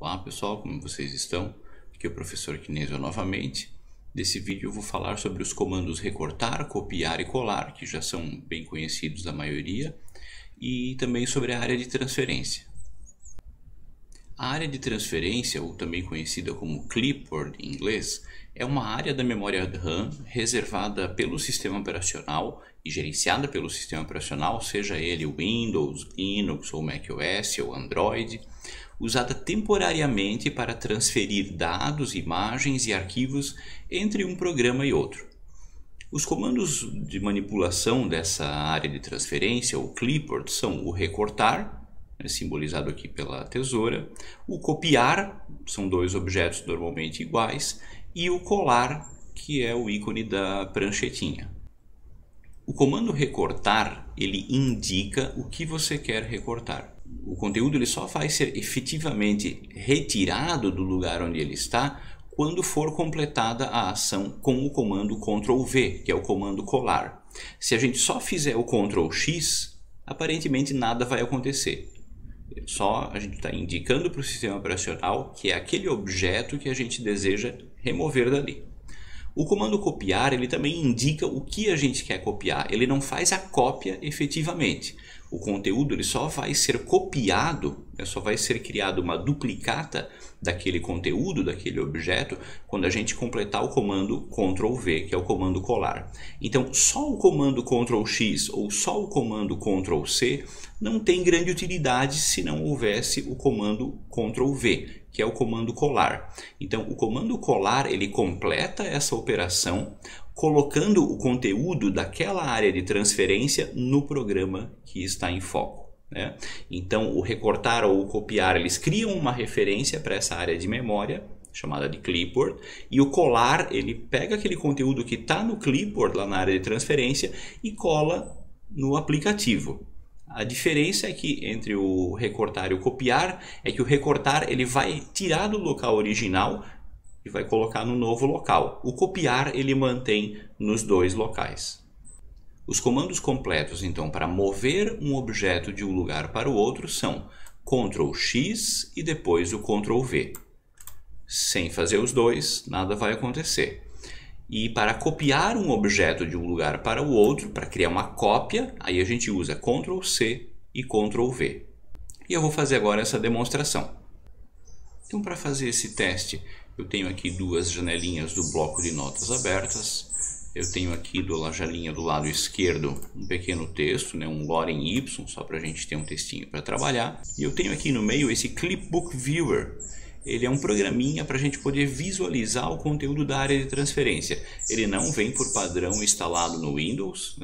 Olá pessoal, como vocês estão? Aqui é o professor Kinesio novamente. Nesse vídeo eu vou falar sobre os comandos recortar, copiar e colar, que já são bem conhecidos da maioria, e também sobre a área de transferência. A área de transferência, ou também conhecida como clipboard em inglês, é uma área da memória RAM reservada pelo sistema operacional e gerenciada pelo sistema operacional, seja ele Windows, Linux ou macOS ou Android, usada temporariamente para transferir dados, imagens e arquivos entre um programa e outro. Os comandos de manipulação dessa área de transferência, ou clipboard, são o recortar, simbolizado aqui pela tesoura, o copiar, são dois objetos normalmente iguais, e o colar, que é o ícone da pranchetinha. O comando recortar, ele indica o que você quer recortar. O conteúdo ele só vai ser efetivamente retirado do lugar onde ele está quando for completada a ação com o comando Ctrl+V, que é o comando colar. Se a gente só fizer o Ctrl+X, aparentemente nada vai acontecer. Só a gente está indicando para o sistema operacional que é aquele objeto que a gente deseja remover dali. O comando copiar, ele também indica o que a gente quer copiar. Ele não faz a cópia efetivamente. O conteúdo ele só vai ser copiado, só vai ser criada uma duplicata daquele conteúdo, daquele objeto, quando a gente completar o comando Ctrl+V, que é o comando colar. Então, só o comando Ctrl+X ou só o comando Ctrl+C não tem grande utilidade se não houvesse o comando Ctrl+V, que é o comando colar. Então, o comando colar ele completa essa operação colocando o conteúdo daquela área de transferência no programa que está em foco, né? Então, o recortar ou o copiar, eles criam uma referência para essa área de memória, chamada de clipboard, e o colar, ele pega aquele conteúdo que está no clipboard, lá na área de transferência, e cola no aplicativo. A diferença é que entre o recortar e o copiar, é que o recortar ele vai tirar do local original e vai colocar no novo local. O copiar ele mantém nos dois locais. Os comandos completos, então, para mover um objeto de um lugar para o outro são Ctrl+X e depois o Ctrl+V. Sem fazer os dois, nada vai acontecer. E para copiar um objeto de um lugar para o outro, para criar uma cópia, aí a gente usa Ctrl+C e Ctrl+V. E eu vou fazer agora essa demonstração. Então, para fazer esse teste, eu tenho aqui duas janelinhas do bloco de notas abertas. Eu tenho aqui na janelinha do lado esquerdo um pequeno texto, um lorem Y, só para a gente ter um textinho para trabalhar. E eu tenho aqui no meio esse Clipbook Viewer. Ele é um programinha para a gente poder visualizar o conteúdo da área de transferência. Ele não vem por padrão instalado no Windows,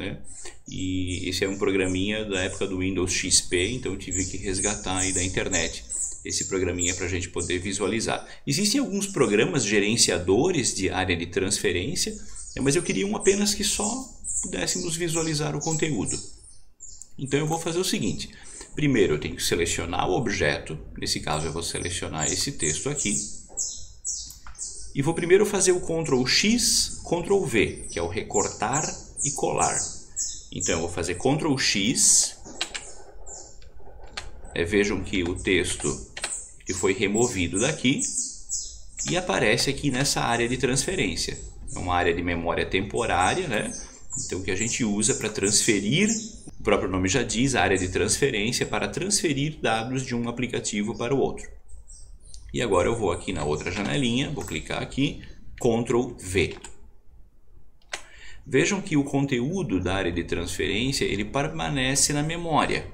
E esse é um programinha da época do Windows XP, então eu tive que resgatar aí da internet esse programinha para a gente poder visualizar. Existem alguns programas gerenciadores de área de transferência, mas eu queria um apenas que só pudéssemos visualizar o conteúdo. Então eu vou fazer o seguinte. Primeiro eu tenho que selecionar o objeto, nesse caso eu vou selecionar esse texto aqui, e vou primeiro fazer o Ctrl+X, Ctrl+V, que é o recortar e colar. Então eu vou fazer Ctrl+X, vejam que o texto que foi removido daqui e aparece aqui nessa área de transferência. É uma área de memória temporária, Então que a gente usa para transferir, o próprio nome já diz, a área de transferência para transferir dados de um aplicativo para o outro. E agora eu vou aqui na outra janelinha, vou clicar aqui, Ctrl+V. Vejam que o conteúdo da área de transferência ele permanece na memória.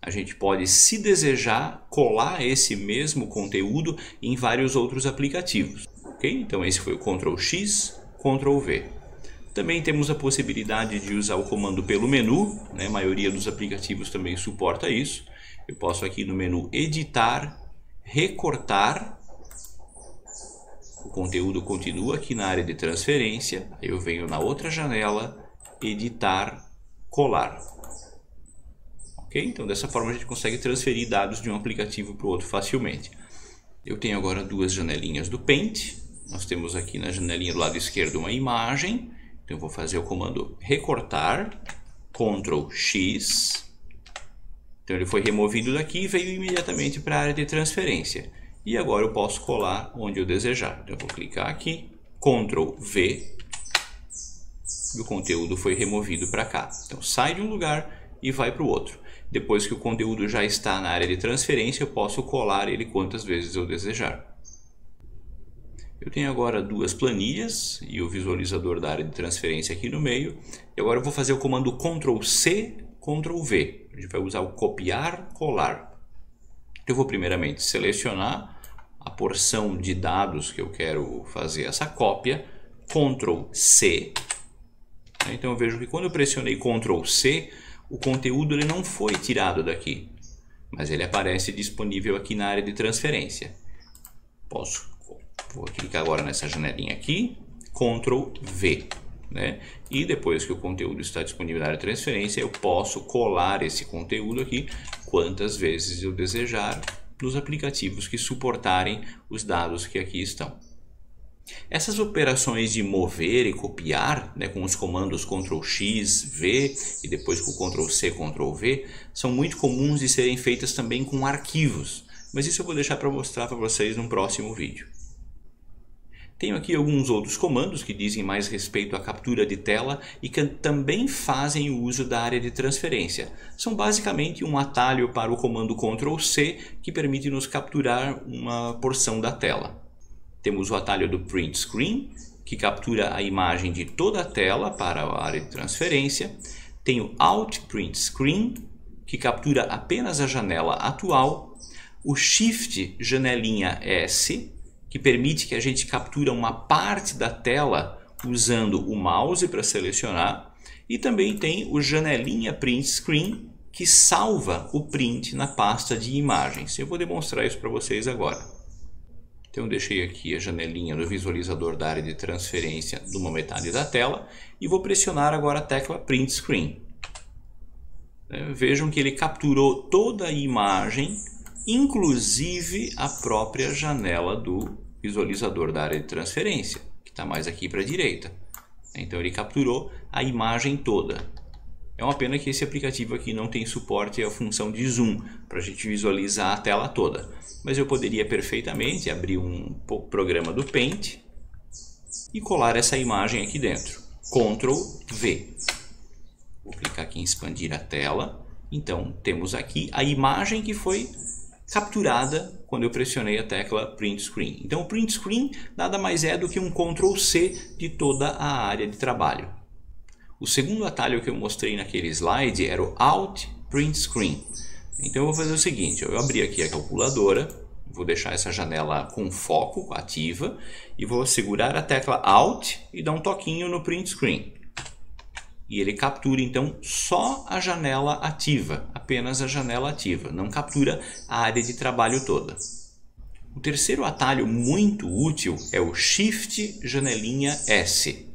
A gente pode, se desejar, colar esse mesmo conteúdo em vários outros aplicativos. Ok? Então esse foi o Ctrl+X, Ctrl+V. Também temos a possibilidade de usar o comando pelo menu, A maioria dos aplicativos também suporta isso. Eu posso aqui no menu editar, recortar. O conteúdo continua aqui na área de transferência. Aí eu venho na outra janela, editar, colar. Então dessa forma a gente consegue transferir dados de um aplicativo para o outro facilmente. Eu tenho agora duas janelinhas do Paint. Nós temos aqui na janelinha do lado esquerdo uma imagem. Então eu vou fazer o comando recortar, Ctrl+X. Então ele foi removido daqui e veio imediatamente para a área de transferência. E agora eu posso colar onde eu desejar. Então eu vou clicar aqui, Ctrl V, e o conteúdo foi removido para cá. Então sai de um lugar e vai para o outro. Depois que o conteúdo já está na área de transferência, eu posso colar ele quantas vezes eu desejar. Eu tenho agora duas planilhas e o visualizador da área de transferência aqui no meio. E agora eu vou fazer o comando Ctrl C, Ctrl V. A gente vai usar o copiar, colar. Eu vou primeiramente selecionar a porção de dados que eu quero fazer essa cópia. Ctrl C. Então eu vejo que quando eu pressionei Ctrl C, o conteúdo ele não foi tirado daqui, mas ele aparece disponível aqui na área de transferência. Vou clicar agora nessa janelinha aqui, Ctrl V, né? E depois que o conteúdo está disponível na área de transferência, eu posso colar esse conteúdo aqui quantas vezes eu desejar nos aplicativos que suportarem os dados que aqui estão. Essas operações de mover e copiar, né, com os comandos Ctrl X, V e depois com Ctrl C, Ctrl V, são muito comuns de serem feitas também com arquivos, mas isso eu vou deixar para mostrar para vocês num próximo vídeo. Tenho aqui alguns outros comandos que dizem mais respeito à captura de tela e que também fazem o uso da área de transferência. São basicamente um atalho para o comando Ctrl C que permite nos capturar uma porção da tela. Temos o atalho do Print Screen, que captura a imagem de toda a tela para a área de transferência. Tem o Alt Print Screen, que captura apenas a janela atual. O Shift janelinha S, que permite que a gente capture uma parte da tela usando o mouse para selecionar. E também tem o janelinha Print Screen, que salva o print na pasta de imagens. Eu vou demonstrar isso para vocês agora. Então eu deixei aqui a janelinha do visualizador da área de transferência de uma metade da tela e vou pressionar agora a tecla Print Screen. Vejam que ele capturou toda a imagem, inclusive a própria janela do visualizador da área de transferência, que está mais aqui para a direita. Então ele capturou a imagem toda. É uma pena que esse aplicativo aqui não tem suporte à função de zoom, para a gente visualizar a tela toda. Mas eu poderia perfeitamente abrir um programa do Paint e colar essa imagem aqui dentro. Ctrl V. Vou clicar aqui em expandir a tela. Então temos aqui a imagem que foi capturada quando eu pressionei a tecla Print Screen. Então o Print Screen nada mais é do que um Ctrl C de toda a área de trabalho. O segundo atalho que eu mostrei naquele slide era o Alt Print Screen. Então eu vou fazer o seguinte, eu abri aqui a calculadora, vou deixar essa janela com foco, ativa, e vou segurar a tecla Alt e dar um toquinho no Print Screen. E ele captura então só a janela ativa, apenas a janela ativa, não captura a área de trabalho toda. O terceiro atalho muito útil é o Shift janelinha S.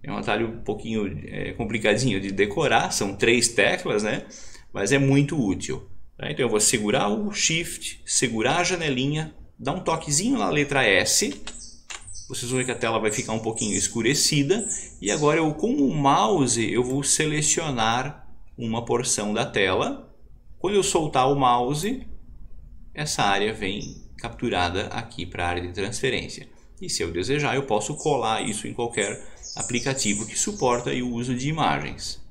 É um atalho um pouquinho complicadinho de decorar, são 3 teclas, né? Mas é muito útil. Então eu vou segurar o Shift, segurar a janelinha, dar um toquezinho na letra S. Vocês vão ver que a tela vai ficar um pouquinho escurecida. E agora com o mouse eu vou selecionar uma porção da tela. Quando eu soltar o mouse, essa área vem capturada aqui para a área de transferência. E se eu desejar, eu posso colar isso em qualquer aplicativo que suporta o uso de imagens.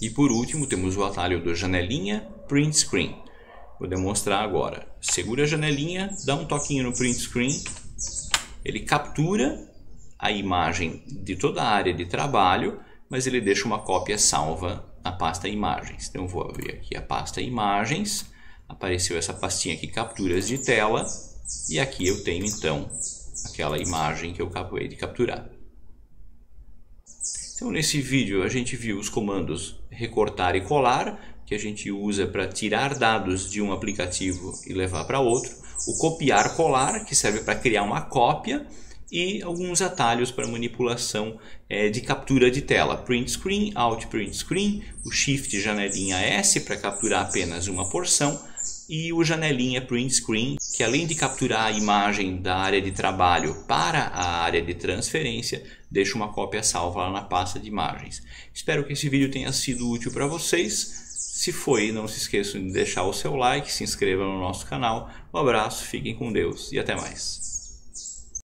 E por último, temos o atalho do janelinha Print Screen. Vou demonstrar agora. Segura a janelinha, dá um toquinho no Print Screen. Ele captura a imagem de toda a área de trabalho, mas ele deixa uma cópia salva na pasta Imagens. Então eu vou abrir aqui a pasta Imagens. Apareceu essa pastinha aqui, Capturas de Tela. E aqui eu tenho então aquela imagem que eu acabei de capturar. Então nesse vídeo a gente viu os comandos recortar e colar, que a gente usa para tirar dados de um aplicativo e levar para outro. O copiar colar, que serve para criar uma cópia. E alguns atalhos para manipulação de captura de tela. Print Screen, Alt Print Screen, o Shift janelinha S para capturar apenas uma porção. E o janelinha Print Screen, que além de capturar a imagem da área de trabalho para a área de transferência, deixa uma cópia salva lá na pasta de imagens. Espero que esse vídeo tenha sido útil para vocês. Se foi, não se esqueçam de deixar o seu like, se inscreva no nosso canal. Um abraço, fiquem com Deus e até mais.